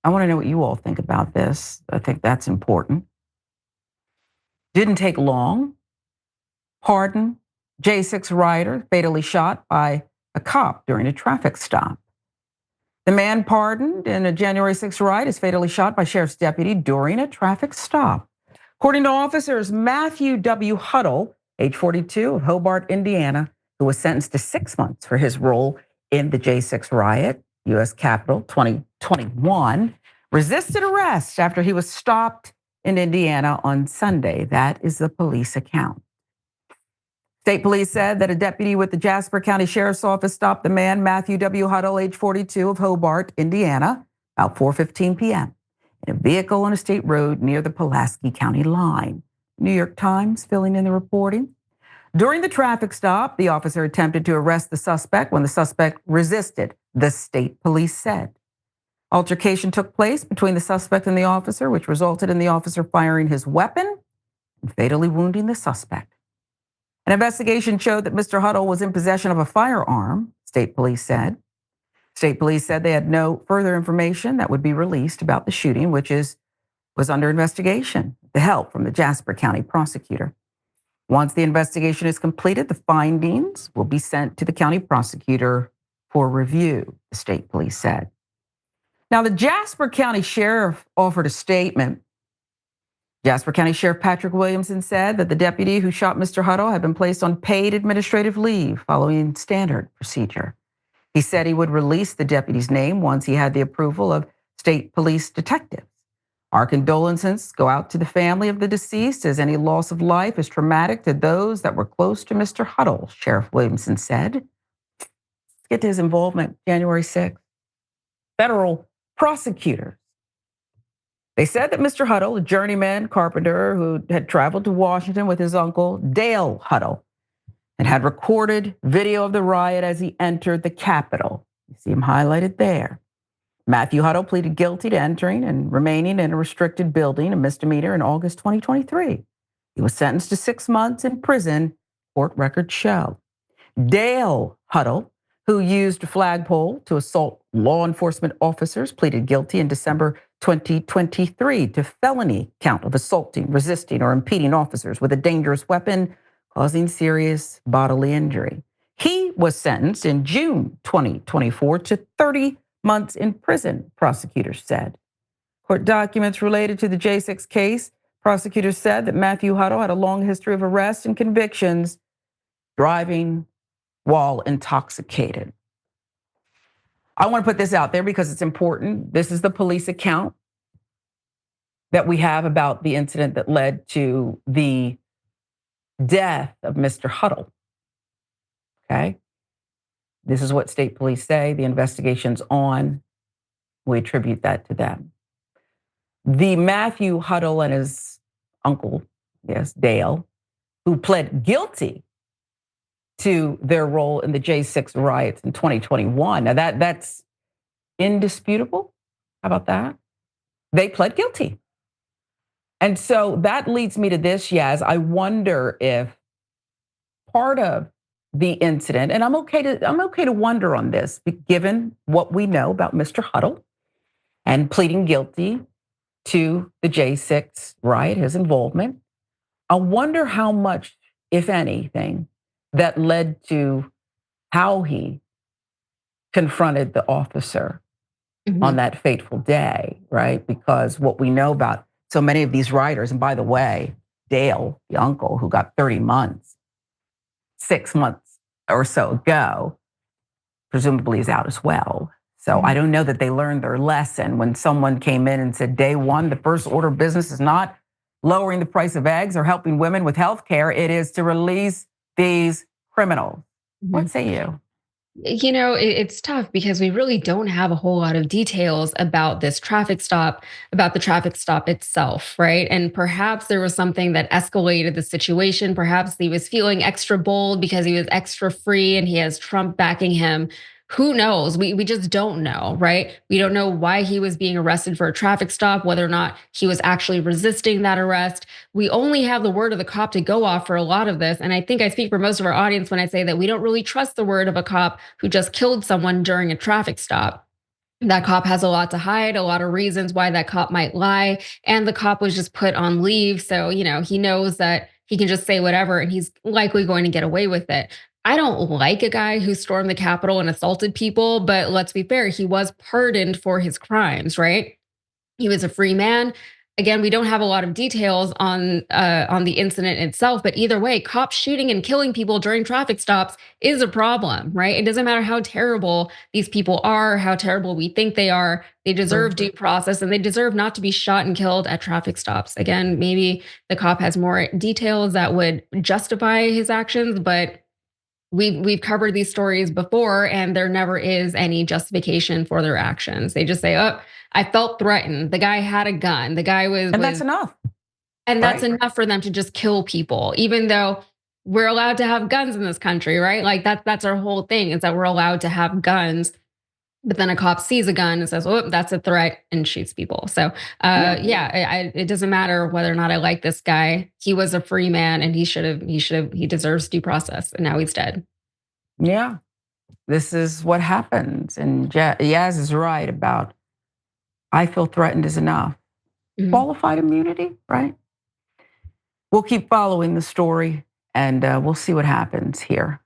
I want to know what you all think about this. I think that's important. Didn't take long. Pardon, J6 rioter fatally shot by a cop during a traffic stop. The man pardoned in a January 6th riot is fatally shot by sheriff's deputy during a traffic stop. According to officers, Matthew W. Huttle, age 42, of Hobart, Indiana, who was sentenced to 6 months for his role in the J6 riot, U.S. Capitol 2021, resisted arrest after he was stopped in Indiana on Sunday. That is the police account. State police said that a deputy with the Jasper County Sheriff's Office stopped the man, Matthew W. Huttle, age 42, of Hobart, Indiana, about 4:15 p.m. in a vehicle on a state road near the Pulaski County line. New York Times filling in the reporting. During the traffic stop, the officer attempted to arrest the suspect when the suspect resisted, the state police said. Altercation took place between the suspect and the officer, which resulted in the officer firing his weapon and fatally wounding the suspect. An investigation showed that Mr. Huttle was in possession of a firearm, state police said. State police said they had no further information that would be released about the shooting, which was under investigation, with the help from the Jasper County prosecutor. Once the investigation is completed, the findings will be sent to the county prosecutor for review, the state police said. Now, the Jasper County sheriff offered a statement. Jasper County Sheriff Patrick Williamson said that the deputy who shot Mr. Huttle had been placed on paid administrative leave following standard procedure. He said he would release the deputy's name once he had the approval of state police detectives. Our condolences go out to the family of the deceased, as any loss of life is traumatic to those that were close to Mr. Huttle, Sheriff Williamson said. Let's get to his involvement January 6th. Federal prosecutors. They said that Mr. Huttle, a journeyman carpenter who had traveled to Washington with his uncle, Dale Huttle, and had recorded video of the riot as he entered the Capitol. You see him highlighted there. Matthew Huttle pleaded guilty to entering and remaining in a restricted building, a misdemeanor, in August 2023. He was sentenced to 6 months in prison, court records show. Dale Huttle, who used a flagpole to assault law enforcement officers, pleaded guilty in December 2023 to felony count of assaulting, resisting, or impeding officers with a dangerous weapon, causing serious bodily injury. He was sentenced in June 2024 to 30 months in prison, prosecutors said. Court documents related to the J6 case, prosecutors said that Matthew Huttle had a long history of arrests and convictions, driving while intoxicated. I want to put this out there because it's important. This is the police account that we have about the incident that led to the death of Mr. Huttle. Okay? This is what state police say. The investigation's on. We attribute that to them. The Matthew Huttle and his uncle, yes, Dale, who pled guilty to their role in the J6 riots in 2021. Now that's indisputable. How about that? They pled guilty. And so that leads me to this, Yaz. I wonder if part of the incident, and I'm okay to wonder on this, given what we know about Mr. Huttle and pleading guilty to the J6 riot, his involvement. I wonder how much, if anything, that led to how he confronted the officer on that fateful day, right? Because what we know about so many of these rioters, and by the way, Dale, the uncle who got 30 months, 6 months or so ago, presumably is out as well. So I don't know that they learned their lesson when someone came in and said, day one, the first order of business is not lowering the price of eggs or helping women with health care. It is to release these criminals. What say you? You know, it's tough because we really don't have a whole lot of details about this traffic stop, about the traffic stop itself, right? And perhaps there was something that escalated the situation. Perhaps he was feeling extra bold because he was extra free and he has Trump backing him. Who knows? We just don't know, right? We don't know why he was being arrested for a traffic stop, whether or not he was actually resisting that arrest. We only have the word of the cop to go off for a lot of this. And I think I speak for most of our audience when I say that we don't really trust the word of a cop who just killed someone during a traffic stop. That cop has a lot to hide, a lot of reasons why that cop might lie. And the cop was just put on leave. So, he knows that he can just say whatever and he's likely going to get away with it. I don't like a guy who stormed the Capitol and assaulted people, but let's be fair, he was pardoned for his crimes, right? He was a free man. Again, we don't have a lot of details on the incident itself, but either way, cops shooting and killing people during traffic stops is a problem, right? It doesn't matter how terrible these people are, how terrible we think they are. They deserve due process, and they deserve not to be shot and killed at traffic stops. Again, maybe the cop has more details that would justify his actions, but we've covered these stories before, and there never is any justification for their actions. They just say, "Oh, I felt threatened. The guy had a gun. The guy was," And that's enough. and that's right? enough for them to just kill people, even though we're allowed to have guns in this country, right? Like that's our whole thing, is that we're allowed to have guns. But then a cop sees a gun and says, "Oh, that's a threat," and shoots people. So, it doesn't matter whether or not I like this guy. He was a free man, and he deserves due process, and now he's dead. Yeah. This is what happens. And Yaz is right about I feel threatened is enough. Mhm. Qualified immunity, right? We'll keep following the story and we'll see what happens here.